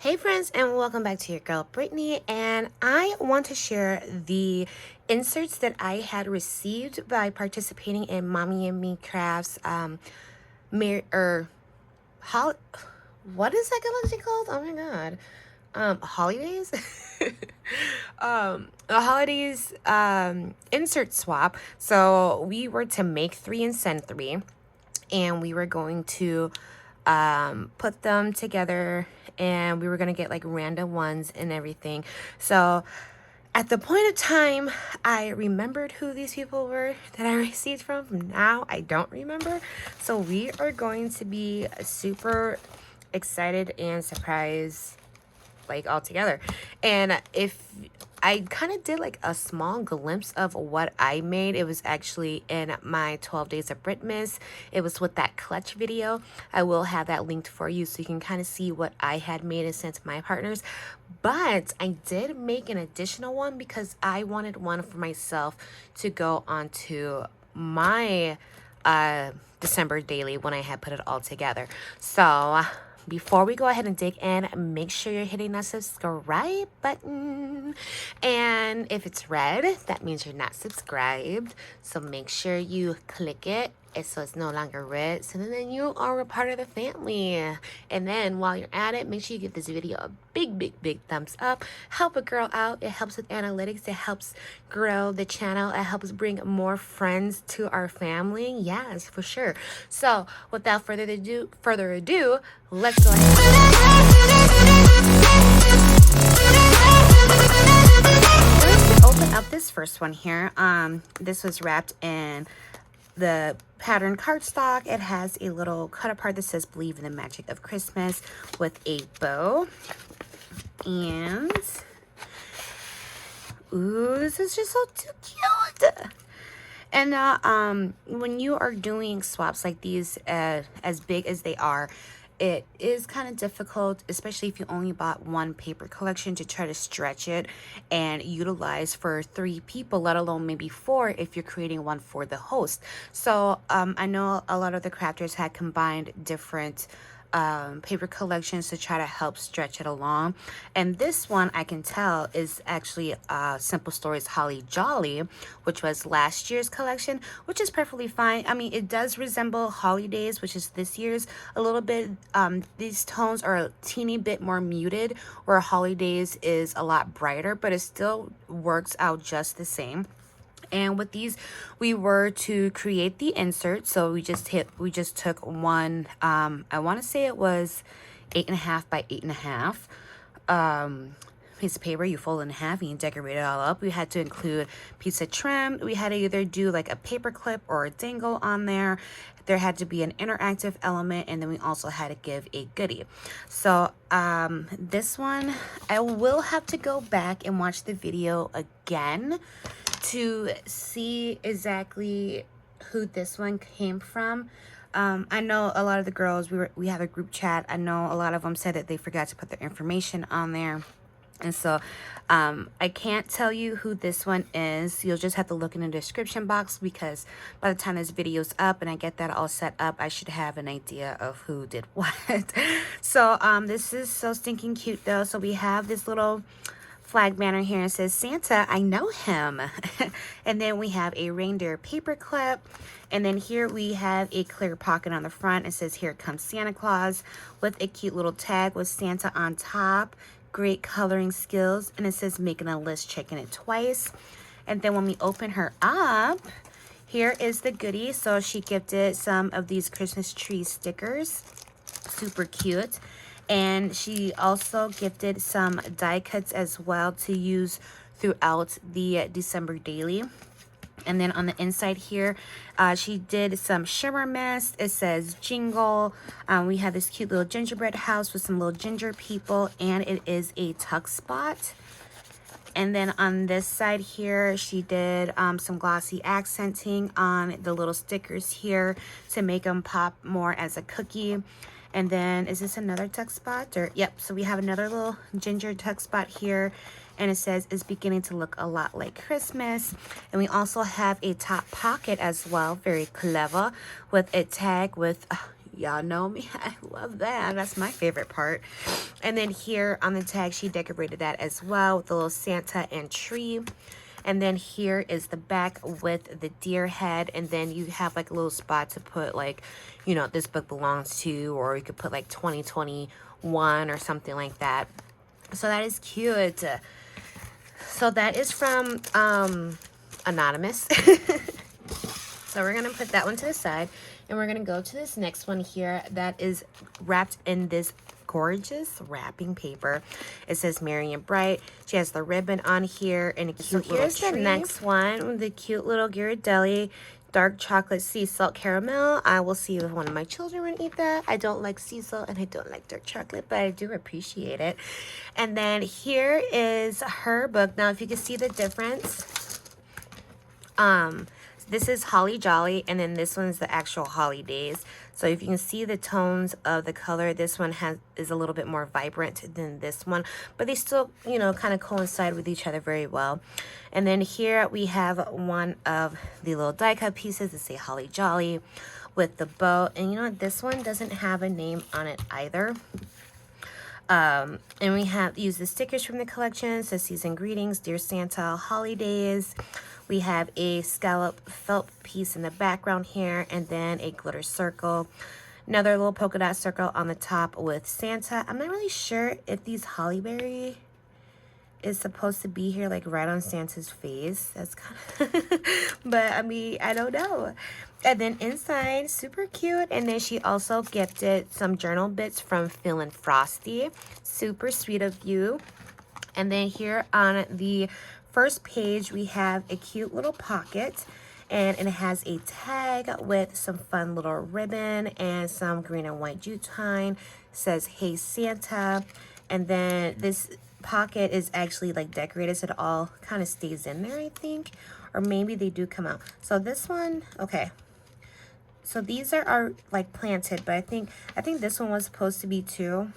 Hey friends, and welcome back to your girl Brittany, and I want to share the inserts that I had received by participating in Mommy and Me Crafts hol what is that gonna be called? Oh my god. Holidays? The holidays insert swap. So we were to make 3 and send 3, and we were going to put them together, and we were gonna get like random ones and everything. So at the point of time I remembered who these people were that I received from. Now I don't remember. So we are going to be super excited and surprised, like, all together. And if I kind of did like a small glimpse of what I made, it was actually in my 12 days of Britmas. It was with that clutch video. I will have that linked for you so you can kind of see what I had made and sent to my partners. But I did make an additional one because I wanted one for myself to go onto my December daily when I had put it all together. So before we go ahead and dig in, make sure you're hitting that subscribe button. And if it's red, that means you're not subscribed. So make sure you click it so it's no longer red. So then you are a part of the family. And then while you're at it, make sure you give this video a big thumbs up. Help a girl out. It helps with analytics. It helps grow the channel. It helps bring more friends to our family. Yes, for sure. So without further ado, let's go ahead. Let's open up this first one here. This was wrapped in the pattern cardstock. It has a little cut apart that says "Believe in the Magic of Christmas" with a bow. And ooh, this is just so too cute. And when you are doing swaps like these, as big as they are, it is kind of difficult, especially if you only bought one paper collection, to try to stretch it and utilize for 3 people, let alone maybe 4 if you're creating one for the host. So I know a lot of the crafters had combined different paper collections to try to help stretch it along. And this one, I can tell, is actually Simple Stories Holly Jolly, which was last year's collection, which is perfectly fine. I mean, it does resemble Holidays, which is this year's, a little bit. These tones are a teeny bit more muted, where Holidays is a lot brighter, but it still works out just the same. And with these, we were to create the insert. So we just took one, I want to say it was 8.5 by 8.5 piece of paper. You fold it in half and you decorate it all up. We had to include piece of trim. We had to either do like a paper clip or a dangle on there. There had to be an interactive element, and then we also had to give a goodie. So this one, I will have to go back and watch the video again to see exactly who this one came from. I know a lot of the girls, we have a group chat. I know a lot of them said that they forgot to put their information on there. And so I can't tell you who this one is. You'll just have to look in the description box, because by the time this video's up and I get that all set up, I should have an idea of who did what. So this is so stinking cute though. So we have this little flag banner here, and says Santa, I know him. And then we have a reindeer paper clip, and then here we have a clear pocket on the front. It says "Here Comes Santa Claus," with a cute little tag with Santa on top. Great coloring skills, and it says "Making a list, checking it twice." And then when we open her up, here is the goodie. So she gifted some of these Christmas tree stickers, super cute. And she also gifted some die cuts as well to use throughout the December daily. And then on the inside here, she did some shimmer mist. It says jingle. We have this cute little gingerbread house with some little ginger people, and it is a tuck spot. And then on this side here, she did some glossy accenting on the little stickers here to make them pop more as a cookie. And then, is this another tuck spot? Or yep, so we have another little ginger tuck spot here, and it says "It's beginning to look a lot like Christmas." And we also have a top pocket as well, very clever, with a tag with Y'all know me. I love that. That's my favorite part. And then here on the tag, she decorated that as well with a little Santa and tree. And then here is the back with the deer head. And then you have like a little spot to put like, you know, this book belongs to, or you could put like 2021 or something like that. So that is cute. So that is from Anonymous. So we're going to put that one to the side. And we're going to go to this next one here that is wrapped in this gorgeous wrapping paper. It says Merry and Bright. She has the ribbon on here and a cute little tree. Here's the next one with the cute little Ghirardelli dark chocolate sea salt caramel. I will see if one of my children would eat that. I don't like sea salt and I don't like dark chocolate, but I do appreciate it. And then here is her book. Now, if you can see the difference, this is Holly Jolly, and then this one's the actual Holidays. So if you can see the tones of the color, this one is a little bit more vibrant than this one, but they still, you know, kind of coincide with each other very well. And then here we have one of the little die cut pieces that say Holly Jolly with the bow. And you know what? This one doesn't have a name on it either. And we have used the stickers from the collection. So season greetings, dear Santa, holidays. We have a scallop felt piece in the background here, and then a glitter circle. Another little polka dot circle on the top with Santa. I'm not really sure if these hollyberry is supposed to be here, like right on Santa's face. That's kind of, but I mean, I don't know. And then inside, super cute. And then she also gifted some journal bits from Feelin' Frosty. Super sweet of you. And then here on the first page, we have a cute little pocket, and it has a tag with some fun little ribbon and some green and white jute twine. It says, Hey Santa. And then this pocket is actually like decorated, so it all kind of stays in there, I think. Or maybe they do come out. So this one, okay. So these are like planted, but I think this one was supposed to be too,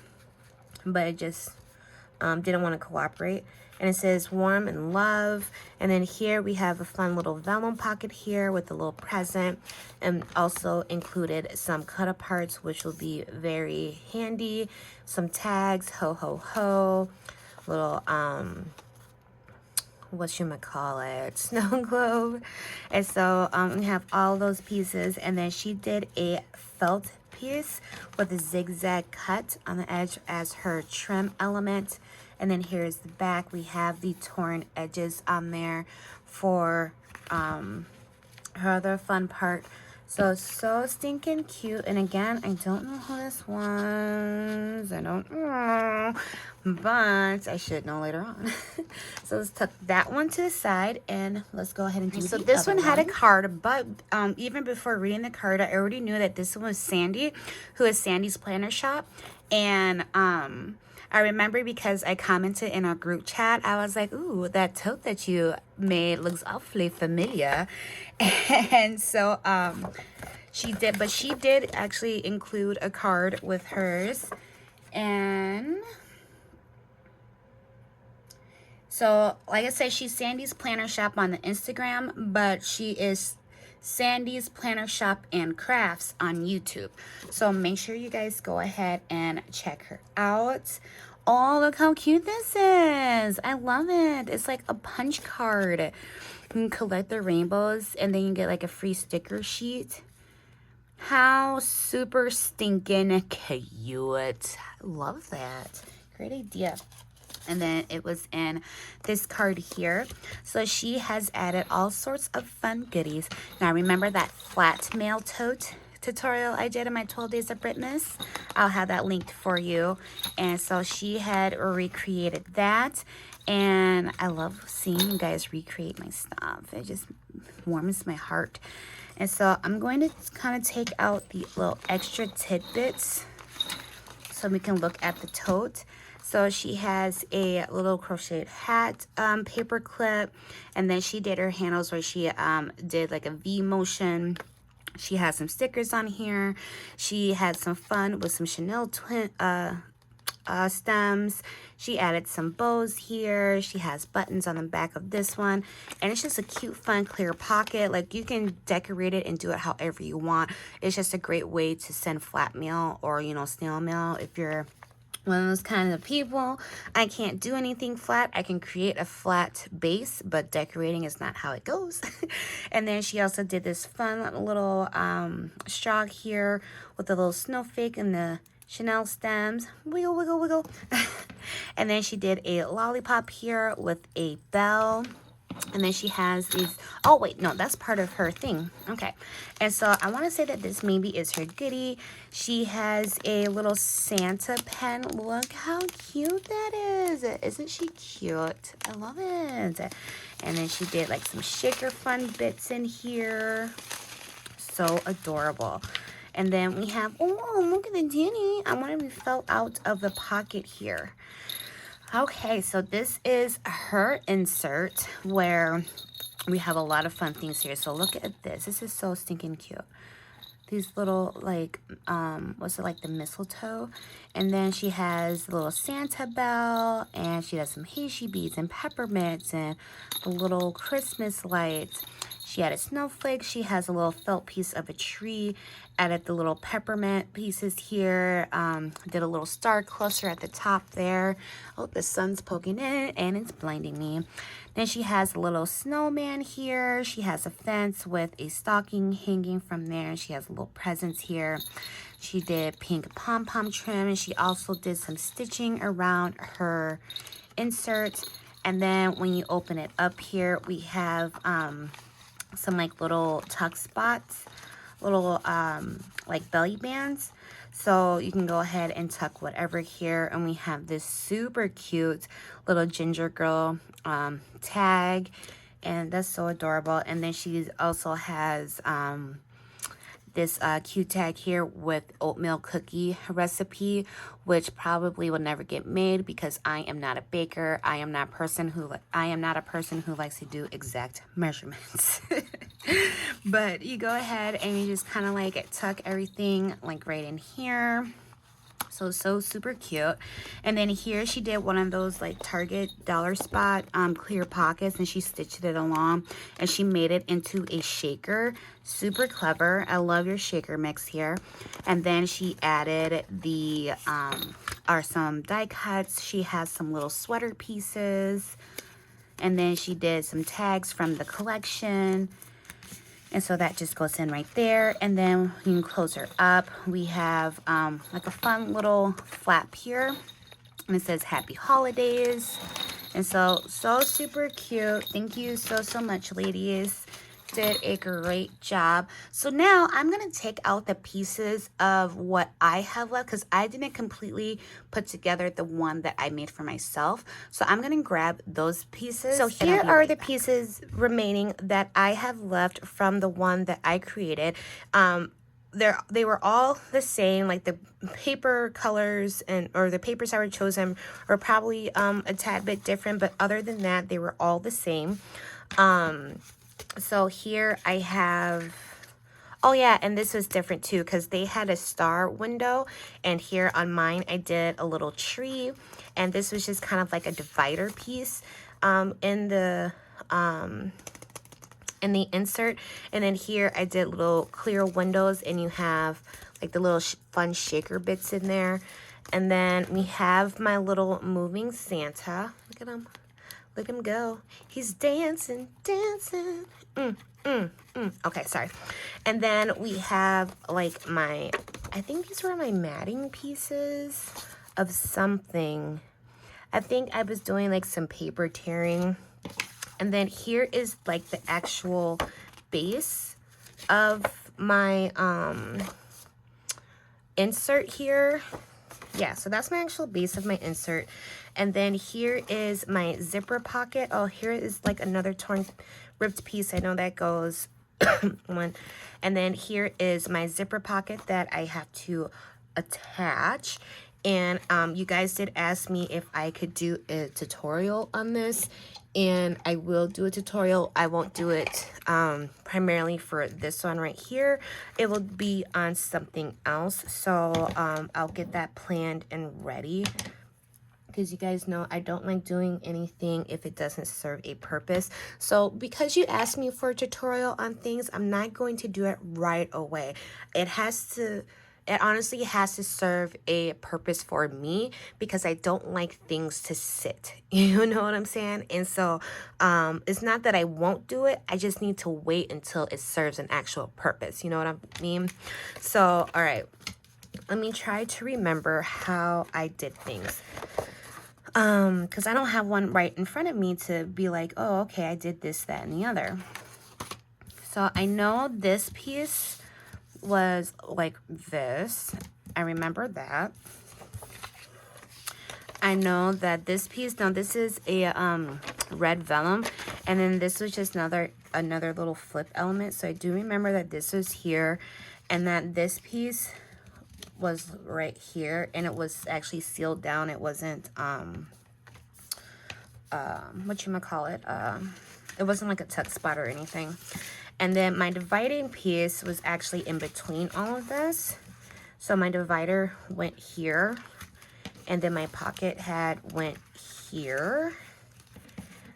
but it just didn't want to cooperate. And it says warm and love. And then here we have a fun little vellum pocket here with a little present, and also included some cut aparts, which will be very handy. Some tags, ho ho ho, little whatchamacallit, snow globe. And so we have all those pieces, and then she did a felt piece with a zigzag cut on the edge as her trim element. And then here's the back. We have the torn edges on there for her other fun part. So stinking cute. And again, I don't know who this was. I don't know, but I should know later on. So let's tuck that one to the side, and let's go ahead and do so. This one had a card, but even before reading the card, I already knew that this one was Sandy, who is Sandy's Planner Shop. And I remember because I commented in our group chat, I was like, ooh, that tote that you made looks awfully familiar. And so she did actually include a card with hers. And so, like I said, she's Sandy's Planner Shop on the Instagram, but she is Sandy's Planner Shop and Crafts on YouTube. So make sure you guys go ahead and check her out. Oh, look how cute this is. I love it. It's like a punch card. You can collect the rainbows, and then you get like a free sticker sheet. How super stinking cute. I love that. Great idea. And then it was in this card here. So she has added all sorts of fun goodies. Now remember that flat mail tote tutorial I did in my 12 days of Britness? I'll have that linked for you. And so she had recreated that. And I love seeing you guys recreate my stuff. It just warms my heart. And so I'm going to kind of take out the little extra tidbits so we can look at the tote. So she has a little crocheted hat paper clip, and then she did her handles where she did like a V motion. She has some stickers on here. She had some fun with some Chanel stems. She added some bows here. She has buttons on the back of this one, and it's just a cute, fun, clear pocket. Like, you can decorate it and do it however you want. It's just a great way to send flat mail or, you know, snail mail. If you're one of those kind of people, I can't do anything flat. I can create a flat base, but decorating is not how it goes. And then she also did this fun little straw here with a little snowflake and the Chanel stems. Wiggle, wiggle, wiggle. And then she did a lollipop here with a bell. And then she has these, oh wait, no, that's part of her thing. Okay. And so I want to say that this maybe is her goodie. She has a little Santa pen. Look how cute that is. Isn't she cute? I love it. And then she did like some shaker fun bits in here. So adorable. And then we have, oh, look at the Danny. I want to be fell out of the pocket here. Okay, so this is her insert where we have a lot of fun things here. So look at this. This is so stinking cute. These little, like, what's it, like the mistletoe? And then she has the little Santa bell, and she has some Hashi beads and peppermints and the little Christmas lights. She added snowflakes. She has a little felt piece of a tree. Added the little peppermint pieces here. Did a little star cluster at the top there. Oh, the sun's poking in and it's blinding me. Then she has a little snowman here. She has a fence with a stocking hanging from there. She has little presents here. She did pink pom-pom trim, and she also did some stitching around her insert. And then when you open it up here, we have some like little tuck spots, little like belly bands, so you can go ahead and tuck whatever here. And we have this super cute little ginger girl tag, and that's so adorable. And then she also has this cute tag here with oatmeal cookie recipe, which probably will never get made because I am not a baker. I am not a person who likes to do exact measurements. But you go ahead and you just kind of like tuck everything like right in here. So super cute. And then here she did one of those like Target dollar spot clear pockets, and she stitched it along and she made it into a shaker. Super clever. I love your shaker mix here. And then she added the some die cuts. She has some little sweater pieces, and then she did some tags from the collection. And so that just goes in right there. And then you can close her up. We have like a fun little flap here. And it says Happy Holidays. And so super cute. Thank you so much, ladies. Did a great job. So now I'm going to take out the pieces of what I have left because I didn't completely put together the one that I made for myself. So I'm going to grab those pieces. So here are the pieces remaining that I have left from the one that I created. They were all the same, like the paper colors or the papers that were chosen were probably a tad bit different, but other than that, they were all the same. So here I have, oh yeah, and this was different too because they had a star window, and here on mine I did a little tree, and this was just kind of like a divider piece in the insert. And then here I did little clear windows, and you have like the little fun shaker bits in there. And then we have my little moving Santa. Look at him. Look him go. He's dancing, dancing. Okay, sorry. And then we have like I think these were my matting pieces of something. I think I was doing like some paper tearing. And then here is like the actual base of my insert here. Yeah, so that's my actual base of my insert. And then here is my zipper pocket. Oh, here is like another ripped piece. I know that goes one. And then here is my zipper pocket that I have to attach. And you guys did ask me if I could do a tutorial on this, and I will do a tutorial. I won't do it primarily for this one right here. It will be on something else, so I'll get that planned and ready. because you guys know I don't like doing anything if it doesn't serve a purpose. So because you asked me for a tutorial on things, I'm not going to do it right away. It honestly has to serve a purpose for me because I don't like things to sit. You know what I'm saying? And so it's not that I won't do it. I just need to wait until it serves an actual purpose. You know what I mean? So, all right. Let me try to remember how I did things. Because I don't have one right in front of me to be like, oh, okay, I did this, that, and the other. So I know this piece was like this. I remember that. I know that this piece, now this is a red vellum, and then this was just another little flip element. So I do remember that this was here, and that this piece was right here, and it was actually sealed down. It wasn't it wasn't like a tuck spot or anything. And then my dividing piece was actually in between all of this. So my divider went here, and then my pocket head went here.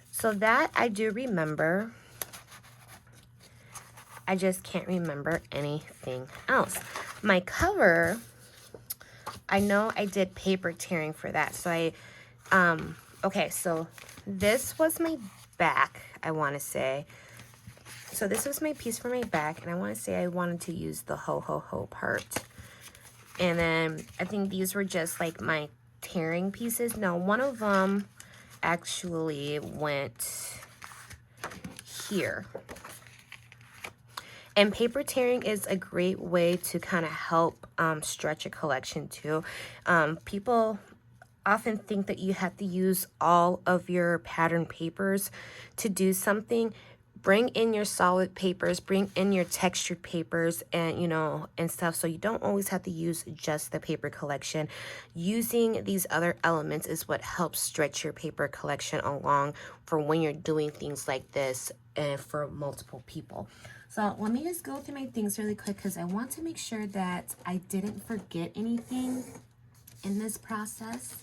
So that I do remember. I just can't remember anything else. My cover, I know I did paper tearing for that. So okay, so this was my back, I want to say. So this was my piece for my back, and I want to say I wanted to use the ho ho ho part. And then I think these were just like my tearing pieces. No, one of them actually went here. And paper tearing is a great way to kind of help stretch a collection too. People often think that you have to use all of your pattern papers to do something. Bring in your solid papers, bring in your textured papers, and and stuff, so you don't always have to use just the paper collection. Using these other elements is what helps stretch your paper collection along for when you're doing things like this and for multiple people. So let me just go through my things really quick because I want to make sure that I didn't forget anything in this process.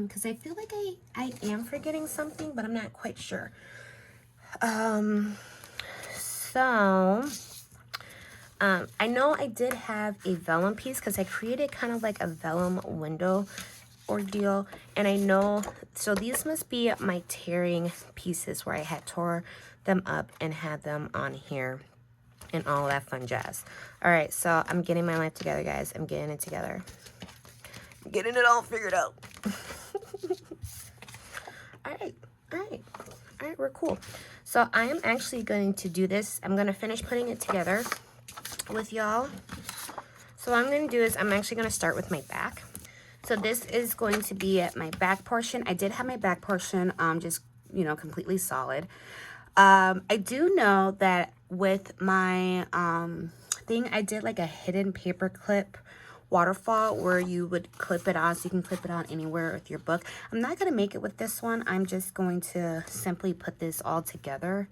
Because I feel like I am forgetting something, but I'm not quite sure. I know I did have a vellum piece because I created kind of like a vellum window ordeal, and I know, so these must be my tearing pieces where I had tore them up and had them on here and all that fun jazz. All right, so I'm getting my life together, guys. I'm getting it together. I'm getting it all figured out. All right, we're cool. So I am actually going to do this. I'm going to finish putting it together with y'all. So what I'm going to do is I'm actually going to start with my back. So this is going to be at my back portion. I did have my back portion just, completely solid. I do know that with my thing, I did like a hidden paper clip waterfall where you would clip it on, so you can clip it on anywhere with your book. I'm not going to make it with this one. I'm just going to simply put this all together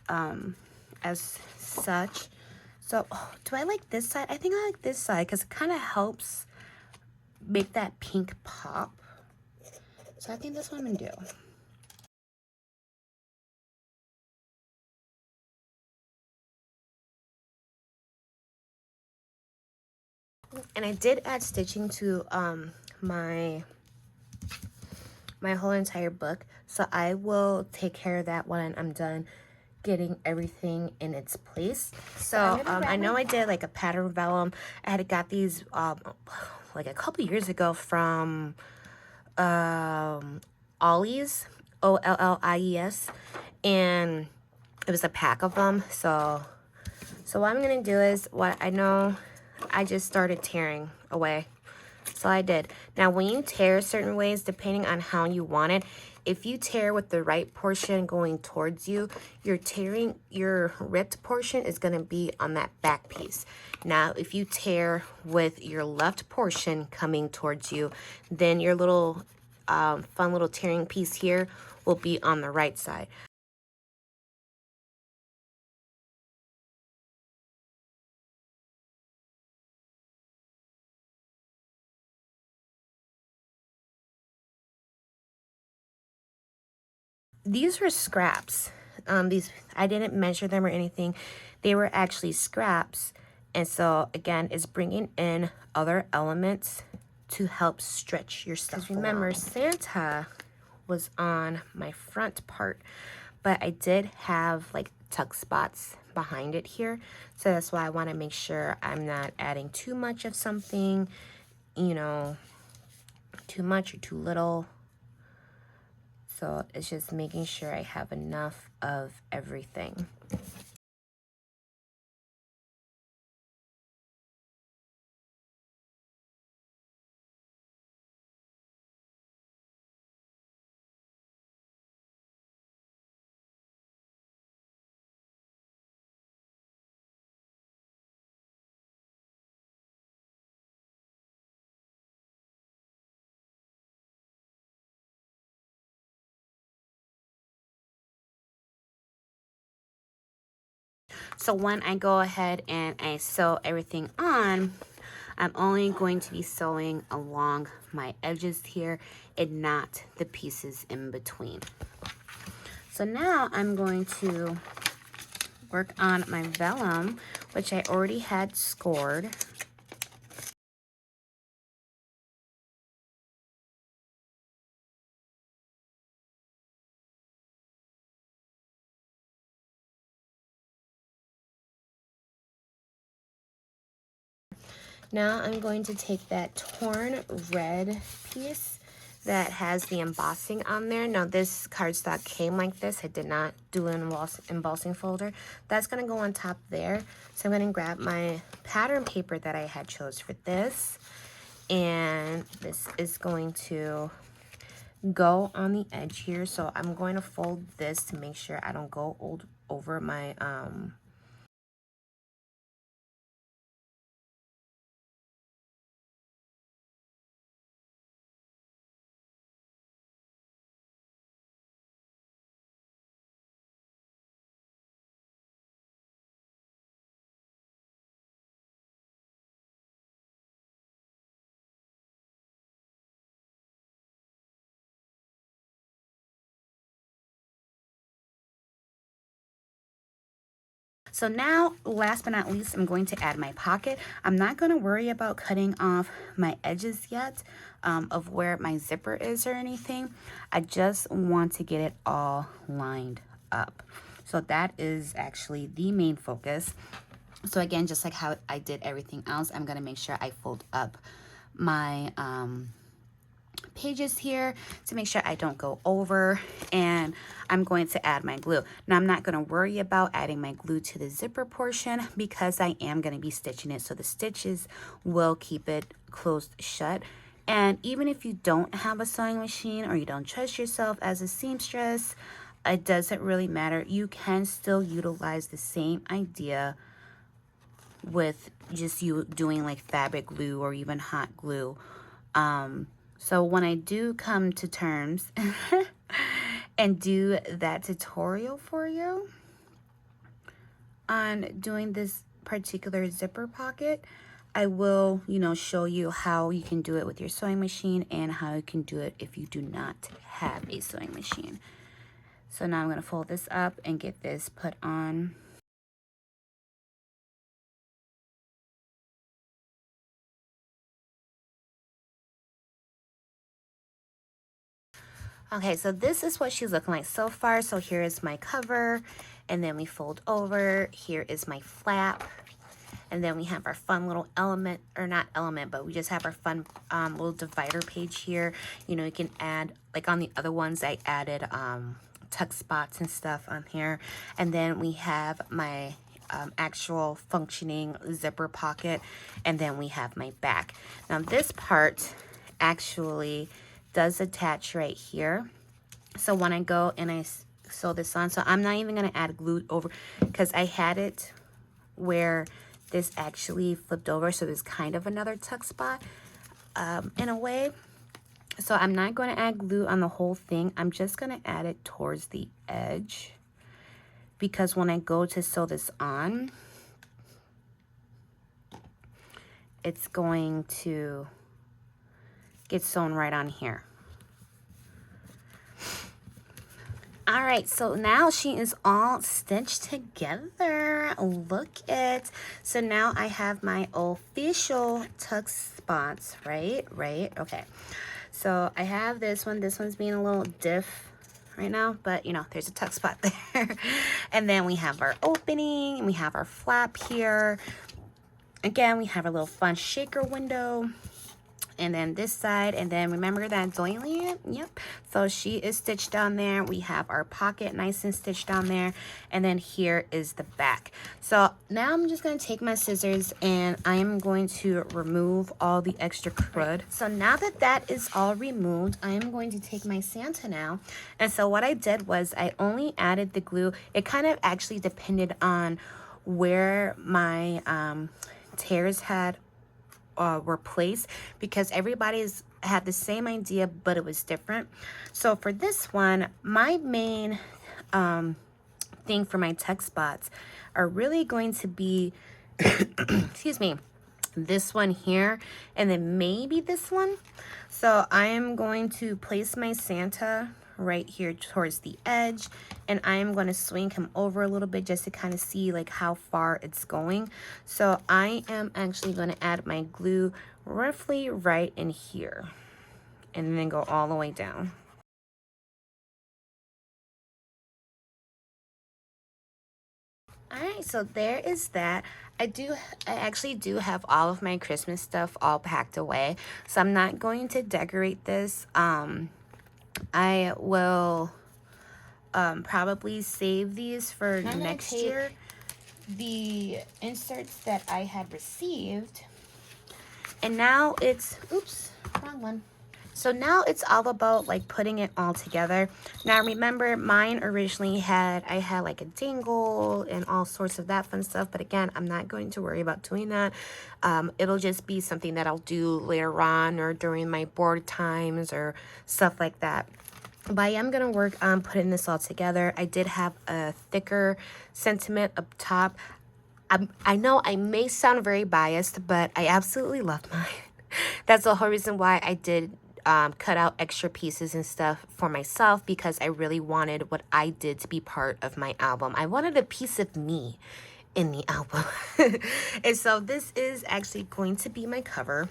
as such. So do I like this side? I think I like this side because it kind of helps make that pink pop. So I think that's what I'm going to do. And I did add stitching to my whole entire book, so I will take care of that when I'm done getting everything in its place. So I know I did like a pattern vellum. I had got these like a couple years ago from Ollie's, Ollies, and it was a pack of them. So what I'm gonna do is, what I know, I just started tearing away. So I did. Now when you tear certain ways, depending on how you want it, if you tear with the right portion going towards you, your ripped portion is going to be on that back piece. Now if you tear with your left portion coming towards you, then your little fun little tearing piece here will be on the right side. these were scraps. These, I didn't measure them or anything. They were actually scraps. And so again, it's bringing in other elements to help stretch your stuff. Remember, Santa was on my front part, but I did have like tuck spots behind it here. So that's why I want to make sure I'm not adding too much of something, you know, too much or too little. So it's just making sure I have enough of everything. So when I go ahead and I sew everything on, I'm only going to be sewing along my edges here and not the pieces in between. So now I'm going to work on my vellum, which I already had scored. Now I'm going to take that torn red piece that has the embossing on there. Now this cardstock came like this. I did not do an embossing folder. That's going to go on top there. So I'm going to grab my pattern paper that I had chose for this. And this is going to go on the edge here. So I'm going to fold this to make sure I don't go over my So now, last but not least, I'm going to add my pocket. I'm not going to worry about cutting off my edges yet of where my zipper is or anything. I just want to get it all lined up. So that is actually the main focus. So again, just like how I did everything else, I'm going to make sure I fold up my pages here to make sure I don't go over, and I'm going to add my glue. Now I'm not going to worry about adding my glue to the zipper portion because I am going to be stitching it, so the stitches will keep it closed shut. And even if you don't have a sewing machine or you don't trust yourself as a seamstress, it doesn't really matter. You can still utilize the same idea with just you doing like fabric glue or even hot glue. So when I do come to terms and do that tutorial for you on doing this particular zipper pocket, I will, you know, show you how you can do it with your sewing machine and how you can do it if you do not have a sewing machine. So now I'm going to fold this up and get this put on. Okay, so this is what she's looking like so far. So here is my cover, and then we fold over. Here is my flap, and then we have our fun little element, or not element, but we just have our fun little divider page here. You know, you can add, like on the other ones, I added tuck spots and stuff on here. And then we have my actual functioning zipper pocket, and then we have my back. Now this part actually does attach right here. So when I go and I sew this on, so I'm not even going to add glue over because I had it where this actually flipped over, so there's kind of another tuck spot in a way. So I'm not going to add glue on the whole thing. I'm just going to add it towards the edge because when I go to sew this on, it's going to get sewn right on here. All right, so now she is all stitched together. Look it. So now I have my official tuck spots, right? Okay. So I have this one. This one's being a little diff right now, but you know, there's a tuck spot there. And then we have our opening, and we have our flap here. Again, we have a little fun shaker window. And then this side, and then remember that doily? Yep. So she is stitched down there. We have our pocket nice and stitched down there, and then here is the back. So now I'm just going to take my scissors and I am going to remove all the extra crud. So now that that is all removed, I am going to take my Santa now. And so what I did was I only added the glue. It kind of actually depended on where my tears were placed, because everybody's had the same idea, but it was different. So for this one, my main thing for my tuck spots are really going to be excuse me, this one here, and then maybe this one. So I am going to place my Santa right here towards the edge, and I am going to swing him over a little bit just to kind of see like how far it's going. So I am actually going to add my glue roughly right in here and then go all the way down. All right, so there is that. I actually do have all of my Christmas stuff all packed away, so I'm not going to decorate this. I will probably save these for next year. The inserts that I had received, and now it's, oops, wrong one. So now it's all about like putting it all together. Now remember, mine originally I had like a dangle and all sorts of that fun stuff, but again, I'm not going to worry about doing that. It'll just be something that I'll do later on or during my board times or stuff like that. But I am going to work on putting this all together. I did have a thicker sentiment up top. I know I may sound very biased, but I absolutely love mine. That's the whole reason why I did cut out extra pieces and stuff for myself, because I really wanted what I did to be part of my album. I wanted a piece of me in the album. And so this is actually going to be my cover.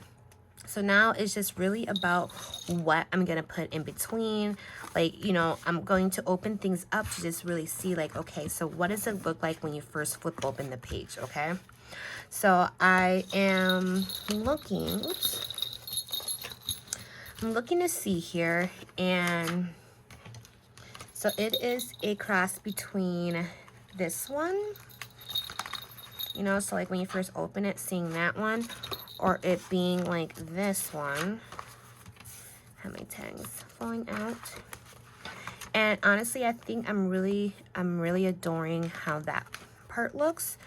So now it's just really about what I'm going to put in between. Like, you know, I'm going to open things up to just really see like, okay, so what does it look like when you first flip open the page, okay? So I am looking, I'm looking to see here, and so it is a cross between this one, you know, so like when you first open it, seeing that one, or it being like this one. Have my tags falling out. And honestly, I think I'm really adoring how that part looks.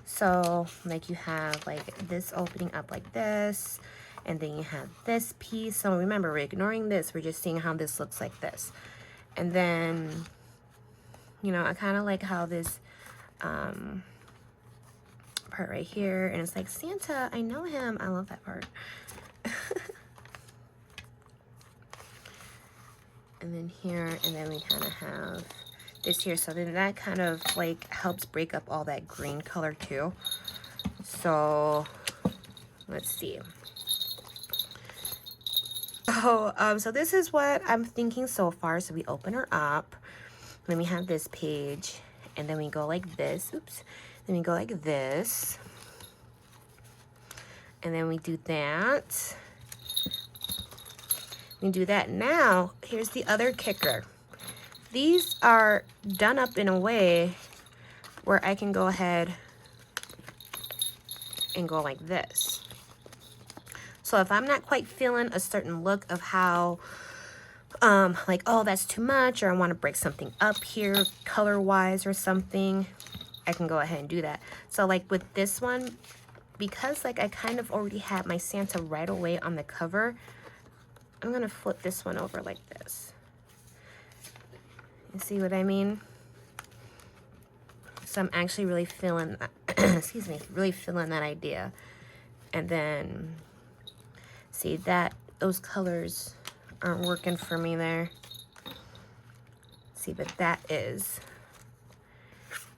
So like you have like this opening up like this, and then you have this piece. So remember, we're ignoring this, we're just seeing how this looks like this. And then, you know, I kind of like how this part right here, and it's like, Santa, I know him. I love that part. And then here, and then we kind of have this here. So then that kind of like helps break up all that green color too. So let's see. So this is what I'm thinking so far. So we open her up, then we have this page, and then we go like this. Oops. Then we go like this, and then we do that. We do that. Now, here's the other kicker. These are done up in a way where I can go ahead and go like this. So if I'm not quite feeling a certain look of how, like, oh, that's too much, or I want to break something up here color-wise or something, I can go ahead and do that. So like with this one, because like I kind of already had my Santa right away on the cover, I'm going to flip this one over like this. You see what I mean? So I'm actually really feeling, excuse me, really feeling that idea. And then, see that those colors aren't working for me there. see, but that is.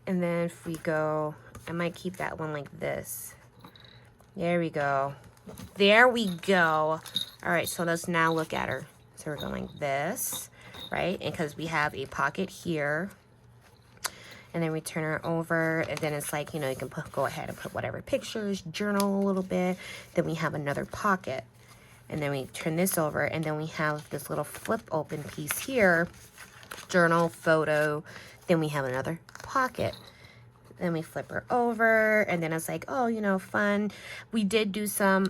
And then if we go, I might keep that one like this. There we go. There we go. All right, so let's now look at her. So we're going like this, right? And because we have a pocket here. And then we turn her over, and then it's like, you know, you can go ahead and put whatever pictures, journal a little bit. Then we have another pocket. And then we turn this over, and then we have this little flip open piece here. Journal, photo. Then we have another pocket. Then we flip her over, and then it's like, oh, you know, fun. We did do some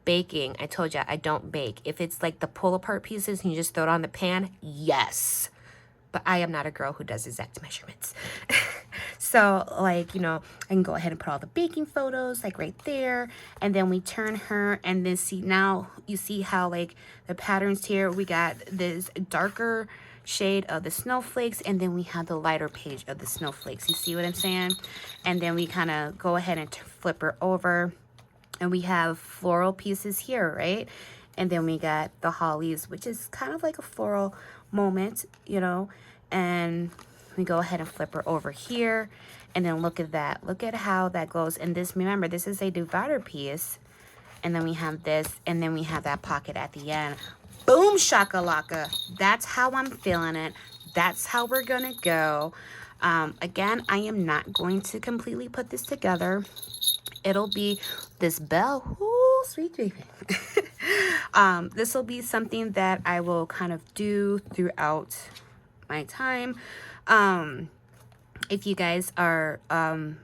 baking. I told you I don't bake. If it's like the pull apart pieces and you just throw it on the pan, yes. But I am not a girl who does exact measurements. So, like, you know, I can go ahead and put all the baking photos, like, right there. And then we turn her, and then see, now you see how, like, the patterns here, we got this darker shade of the snowflakes, and then we have the lighter page of the snowflakes. You see what I'm saying? And then we kind of go ahead and flip her over, and we have floral pieces here, right? And then we got the hollies, which is kind of like a floral moment, you know, and we go ahead and flip her over here, and then look at that. Look at how that goes. And this, remember, this is a divider piece, and then we have this, and then we have that pocket at the end. Boom shakalaka. That's how I'm feeling it. That's how we're gonna go. Again, I am not going to completely put this together. It'll be this bell. Ooh, sweet baby. This will be something that I will kind of do throughout my time. If you guys are,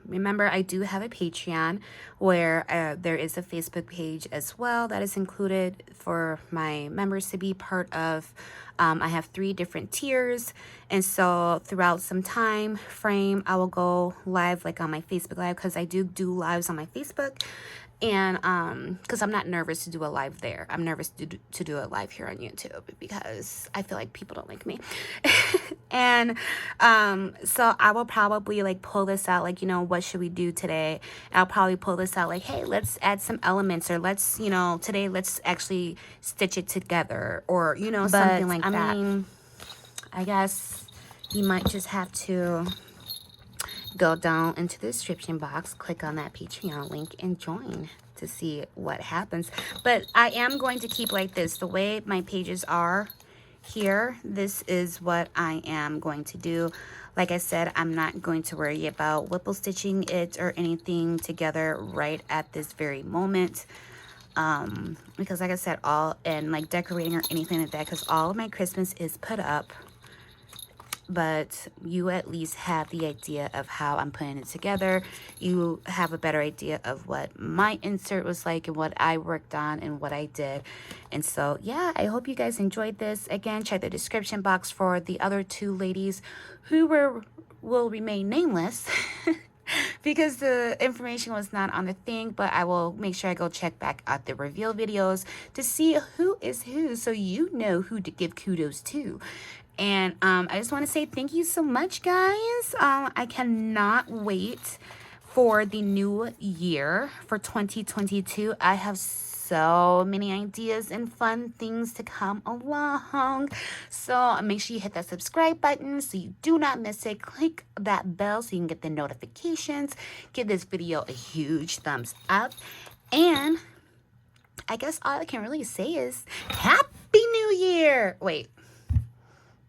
remember, I do have a Patreon where there is a Facebook page as well that is included for my members to be part of. I have 3 different tiers, and so throughout some time frame, I will go live, like on my Facebook Live, because I do lives on my Facebook. And because I'm not nervous to do a live there. I'm nervous to do a live here on YouTube because I feel like people don't like me. And so I will probably like pull this out, like, you know, what should we do today? I'll probably pull this out like, hey, let's add some elements, or let's, you know, today let's actually stitch it together, or, you know, something like that. I mean, I guess you might just have to go down into the description box, click on that Patreon link, and join to see what happens. But I am going to keep like this. The way my pages are here, this is what I am going to do. Like I said, I'm not going to worry about whipple stitching it or anything together right at this very moment. Because like I said, and like decorating or anything like that, because all of my Christmas is put up. But you at least have the idea of how I'm putting it together. You have a better idea of what my insert was like and what I worked on and what I did. And so, yeah, I hope you guys enjoyed this. Again, check the description box for the other 2 ladies who will remain nameless because the information was not on the thing, but I will make sure I go check back at the reveal videos to see who is who, so you know who to give kudos to. And I just want to say thank you so much, guys. I cannot wait for the new year, for 2022. I have so many ideas and fun things to come along. So make sure you hit that subscribe button so you do not miss it. Click that bell so you can get the notifications. Give this video a huge thumbs up. And I guess all I can really say is Happy New Year. Wait.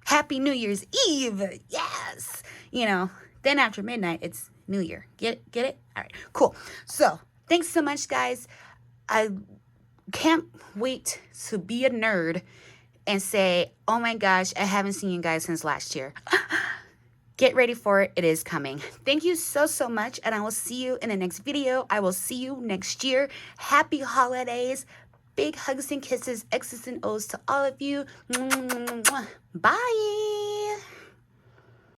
Happy New Year's Eve. Yes. You know, then after midnight, it's New Year. Get it? All right, cool. So thanks so much, guys. I can't wait to be a nerd and say, oh my gosh, I haven't seen you guys since last year. Get ready for it. It is coming. Thank you so much. And I will see you in the next video. I will see you next year. Happy holidays. Big hugs and kisses, X's and O's to all of you. Bye.